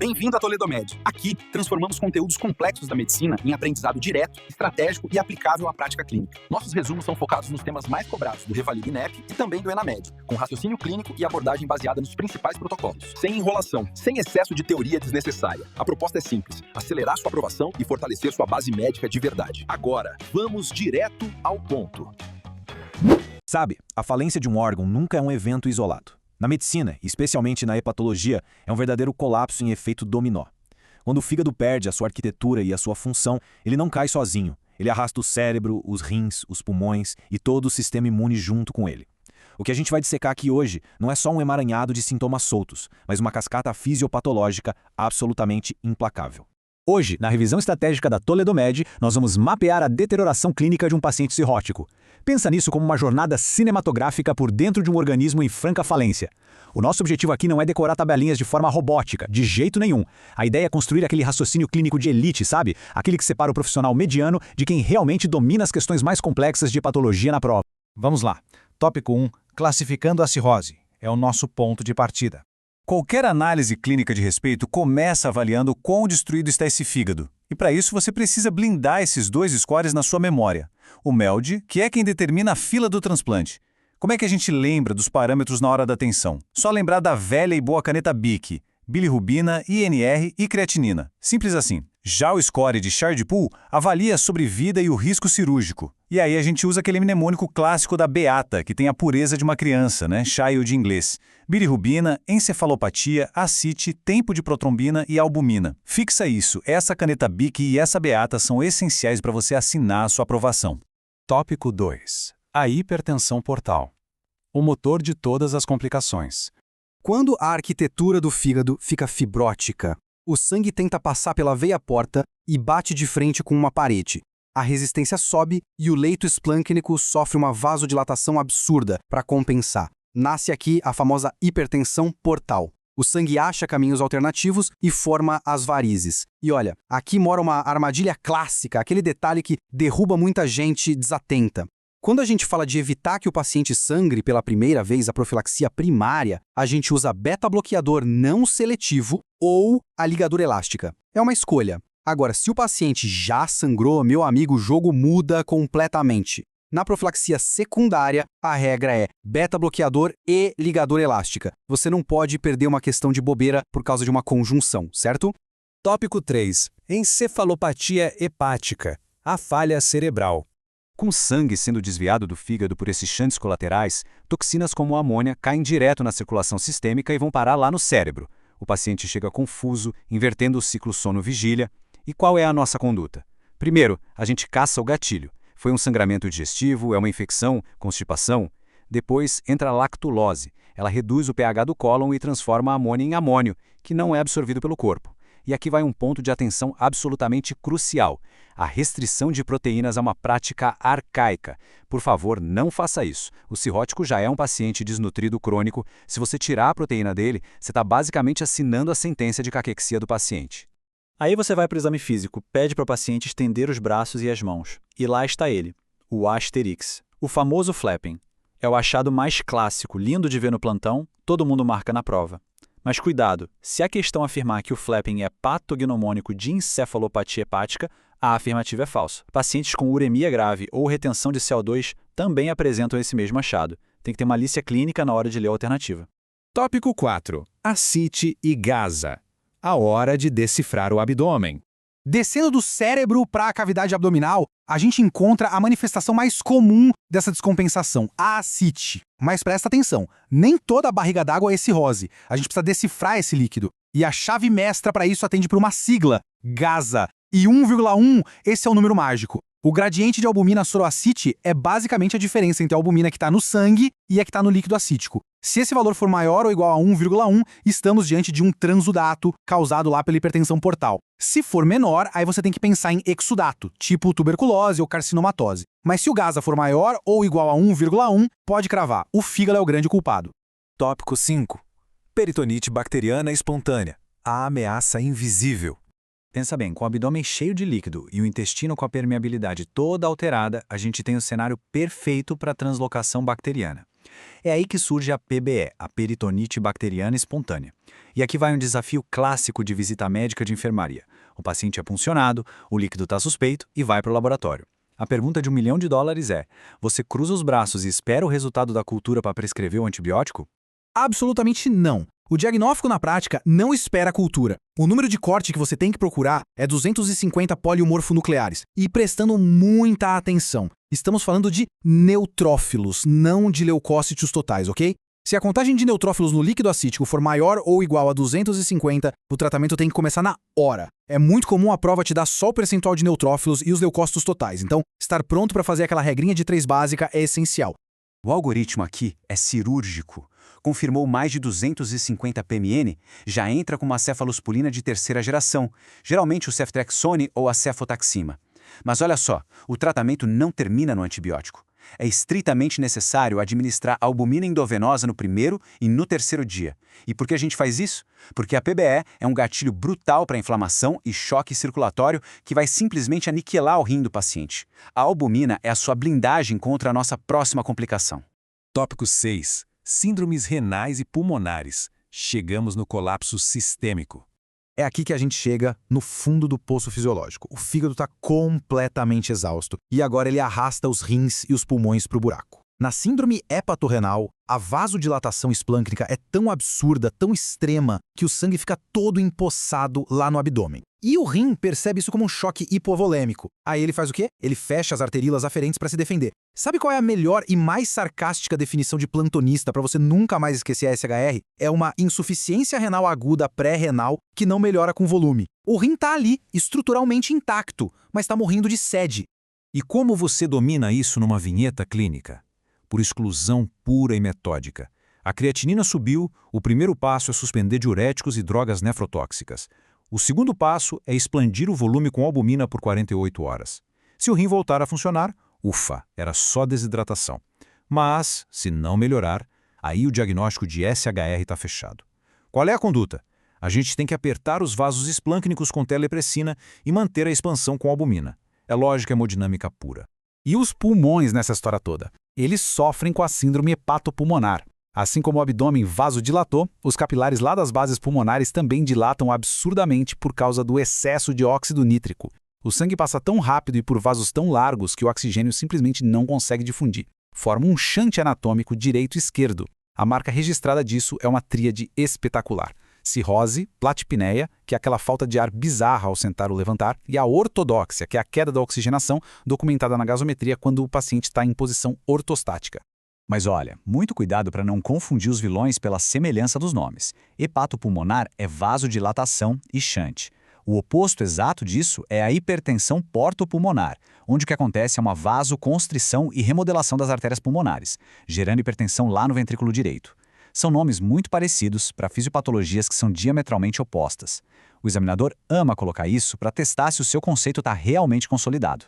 Bem-vindo à ToledoMed. Aqui, transformamos conteúdos complexos da medicina em aprendizado direto, estratégico e aplicável à prática clínica. Nossos resumos são focados nos temas mais cobrados do Revalida INEP e também do ENAMED, com raciocínio clínico e abordagem baseada nos principais protocolos. Sem enrolação, sem excesso de teoria desnecessária. A proposta é simples: acelerar sua aprovação e fortalecer sua base médica de verdade. Agora, vamos direto ao ponto. Sabe, a falência de um órgão nunca é um evento isolado. Na medicina, especialmente na hepatologia, é um verdadeiro colapso em efeito dominó. Quando o fígado perde a sua arquitetura e a sua função, ele não cai sozinho. Ele arrasta o cérebro, os rins, os pulmões e todo o sistema imune junto com ele. O que a gente vai dissecar aqui hoje não é só um emaranhado de sintomas soltos, mas uma cascata fisiopatológica absolutamente implacável. Hoje, na revisão estratégica da ToledoMed, nós vamos mapear a deterioração clínica de um paciente cirrótico. Pensa nisso como uma jornada cinematográfica por dentro de um organismo em franca falência. O nosso objetivo aqui não é decorar tabelinhas de forma robótica, de jeito nenhum. A ideia é construir aquele raciocínio clínico de elite, sabe? Aquele que separa o profissional mediano de quem realmente domina as questões mais complexas de patologia na prova. Vamos lá. Tópico 1. Classificando a cirrose. É o nosso ponto de partida. Qualquer análise clínica de respeito começa avaliando quão destruído está esse fígado. E para isso você precisa blindar esses dois scores na sua memória. O MELD, que é quem determina a fila do transplante. Como é que a gente lembra dos parâmetros na hora da atenção? Só lembrar da velha e boa caneta BIC, bilirrubina, INR e creatinina. Simples assim. Já o score de Charles-Pool avalia a sobrevida e o risco cirúrgico. E aí a gente usa aquele mnemônico clássico da beata, que tem a pureza de uma criança, né? Child em inglês. Bilirrubina, encefalopatia, ascite, tempo de protrombina e albumina. Fixa isso, essa caneta BIC e essa beata são essenciais para você assinar a sua aprovação. Tópico 2. A hipertensão portal. O motor de todas as complicações. Quando a arquitetura do fígado fica fibrótica, o sangue tenta passar pela veia porta e bate de frente com uma parede. A resistência sobe e o leito esplâncnico sofre uma vasodilatação absurda para compensar. Nasce aqui a famosa hipertensão portal. O sangue acha caminhos alternativos e forma as varizes. E olha, aqui mora uma armadilha clássica, aquele detalhe que derruba muita gente desatenta. Quando a gente fala de evitar que o paciente sangre pela primeira vez a profilaxia primária, a gente usa beta-bloqueador não seletivo ou a ligadura elástica. É uma escolha. Agora, se o paciente já sangrou, meu amigo, o jogo muda completamente. Na profilaxia secundária, a regra é beta-bloqueador e ligadura elástica. Você não pode perder uma questão de bobeira por causa de uma conjunção, certo? Tópico 3. Encefalopatia hepática. A falha cerebral. Com sangue sendo desviado do fígado por esses shunts colaterais, toxinas como a amônia caem direto na circulação sistêmica e vão parar lá no cérebro. O paciente chega confuso, invertendo o ciclo sono-vigília. E qual é a nossa conduta? Primeiro, a gente caça o gatilho. Foi um sangramento digestivo, é uma infecção, constipação? Depois entra a lactulose. Ela reduz o pH do cólon e transforma a amônia em amônio, que não é absorvido pelo corpo. E aqui vai um ponto de atenção absolutamente crucial. A restrição de proteínas é uma prática arcaica. Por favor, não faça isso. O cirrótico já é um paciente desnutrido crônico. Se você tirar a proteína dele, você está basicamente assinando a sentença de caquexia do paciente. Aí você vai para o exame físico, pede para o paciente estender os braços e as mãos. E lá está ele, o Asterix, o famoso flapping. É o achado mais clássico, lindo de ver no plantão, todo mundo marca na prova. Mas cuidado, se a questão afirmar que o flapping é patognomônico de encefalopatia hepática, a afirmativa é falsa. Pacientes com uremia grave ou retenção de CO2 também apresentam esse mesmo achado. Tem que ter malícia clínica na hora de ler a alternativa. Tópico 4. Ascite e gaza. A hora de decifrar o abdômen. Descendo do cérebro para a cavidade abdominal, a gente encontra a manifestação mais comum dessa descompensação, a ascite. Mas presta atenção, nem toda a barriga d'água é cirrose. A gente precisa decifrar esse líquido. E a chave mestra para isso atende por uma sigla, GASA. E 1,1, esse é o número mágico. O gradiente de albumina soroacite é basicamente a diferença entre a albumina que está no sangue e a que está no líquido acítico. Se esse valor for maior ou igual a 1,1, estamos diante de um transudato causado lá pela hipertensão portal. Se for menor, aí você tem que pensar em exudato, tipo tuberculose ou carcinomatose. Mas se o GASA for maior ou igual a 1,1, pode cravar, o fígado é o grande culpado. Tópico 5. Peritonite bacteriana espontânea. A ameaça invisível. Pensa bem, com o abdômen cheio de líquido e o intestino com a permeabilidade toda alterada, a gente tem o cenário perfeito para a translocação bacteriana. É aí que surge a PBE, a peritonite bacteriana espontânea. E aqui vai um desafio clássico de visita médica de enfermaria. O paciente é puncionado, o líquido está suspeito e vai para o laboratório. A pergunta de $1 milhão é: você cruza os braços e espera o resultado da cultura para prescrever o antibiótico? Absolutamente não. O diagnóstico na prática não espera a cultura. O número de corte que você tem que procurar é 250 poliomorfonucleares. E prestando muita atenção, estamos falando de neutrófilos, não de leucócitos totais, ok? Se a contagem de neutrófilos no líquido acítico for maior ou igual a 250, o tratamento tem que começar na hora. É muito comum a prova te dar só o percentual de neutrófilos e os leucócitos totais, então estar pronto para fazer aquela regrinha de 3 básica é essencial. O algoritmo aqui é cirúrgico. Confirmou mais de 250 ppmn, já entra com uma cefalosporina de terceira geração, geralmente o ceftriaxone ou a cefotaxima. Mas olha só, o tratamento não termina no antibiótico. É estritamente necessário administrar albumina endovenosa no primeiro e no terceiro dia. E por que a gente faz isso? Porque a PBE é um gatilho brutal para inflamação e choque circulatório que vai simplesmente aniquilar o rim do paciente. A albumina é a sua blindagem contra a nossa próxima complicação. Tópico 6. Síndromes renais e pulmonares. Chegamos no colapso sistêmico. É aqui que a gente chega no fundo do poço fisiológico. O fígado está completamente exausto e agora ele arrasta os rins e os pulmões para o buraco. Na síndrome hepatorrenal, a vasodilatação esplâncnica é tão absurda, tão extrema, que o sangue fica todo empoçado lá no abdômen. E o rim percebe isso como um choque hipovolêmico. Aí ele faz o quê? Ele fecha as arteríolas aferentes para se defender. Sabe qual é a melhor e mais sarcástica definição de plantonista para você nunca mais esquecer a SHR? É uma insuficiência renal aguda pré-renal que não melhora com volume. O rim tá ali, estruturalmente intacto, mas está morrendo de sede. E como você domina isso numa vinheta clínica? Por exclusão pura e metódica. A creatinina subiu, o primeiro passo é suspender diuréticos e drogas nefrotóxicas. O segundo passo é expandir o volume com albumina por 48 horas. Se o rim voltar a funcionar, ufa, era só desidratação. Mas, se não melhorar, aí o diagnóstico de SHR está fechado. Qual é a conduta? A gente tem que apertar os vasos esplâncnicos com telepressina e manter a expansão com albumina. É lógica hemodinâmica pura. E os pulmões nessa história toda? Eles sofrem com a síndrome hepatopulmonar. Assim como o abdômen vasodilatou, os capilares lá das bases pulmonares também dilatam absurdamente por causa do excesso de óxido nítrico. O sangue passa tão rápido e por vasos tão largos que o oxigênio simplesmente não consegue difundir. Forma um shunt anatômico direito e esquerdo. A marca registrada disso é uma tríade espetacular. Cirrose, platipneia, que é aquela falta de ar bizarra ao sentar ou levantar, e a ortodóxia, que é a queda da oxigenação, documentada na gasometria quando o paciente está em posição ortostática. Mas olha, muito cuidado para não confundir os vilões pela semelhança dos nomes. Hepatopulmonar é vasodilatação e shunt. O oposto exato disso é a hipertensão portopulmonar, onde o que acontece é uma vasoconstrição e remodelação das artérias pulmonares, gerando hipertensão lá no ventrículo direito. São nomes muito parecidos para fisiopatologias que são diametralmente opostas. O examinador ama colocar isso para testar se o seu conceito está realmente consolidado.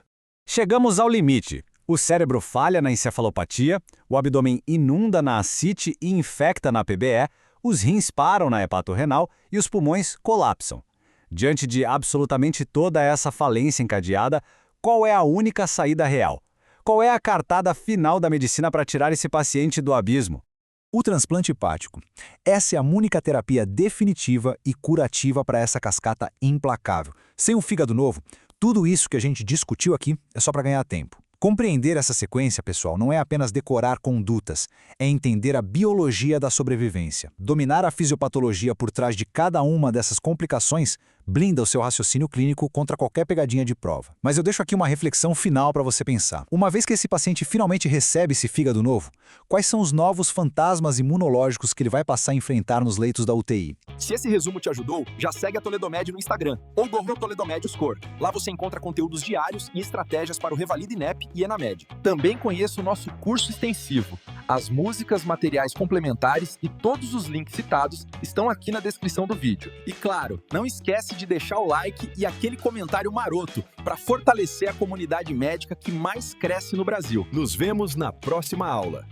Chegamos ao limite. O cérebro falha na encefalopatia, o abdômen inunda na ascite e infecta na PBE, os rins param na hepatorrenal e os pulmões colapsam. Diante de absolutamente toda essa falência encadeada, qual é a única saída real? Qual é a cartada final da medicina para tirar esse paciente do abismo? O transplante hepático. Essa é a única terapia definitiva e curativa para essa cascata implacável. Sem um fígado novo, tudo isso que a gente discutiu aqui é só para ganhar tempo. Compreender essa sequência, pessoal, não é apenas decorar condutas, é entender a biologia da sobrevivência. Dominar a fisiopatologia por trás de cada uma dessas complicações blinda o seu raciocínio clínico contra qualquer pegadinha de prova. Mas eu deixo aqui uma reflexão final para você pensar. Uma vez que esse paciente finalmente recebe esse fígado novo, quais são os novos fantasmas imunológicos que ele vai passar a enfrentar nos leitos da UTI? Se esse resumo te ajudou, já segue a Toledomed no Instagram ou Google Toledomed Score. Lá você encontra conteúdos diários e estratégias para o Revalida INEP e Enamed. Também conheça o nosso curso extensivo. As músicas, materiais complementares e todos os links citados estão aqui na descrição do vídeo. E claro, não esquece de deixar o like e aquele comentário maroto para fortalecer a comunidade médica que mais cresce no Brasil. Nos vemos na próxima aula.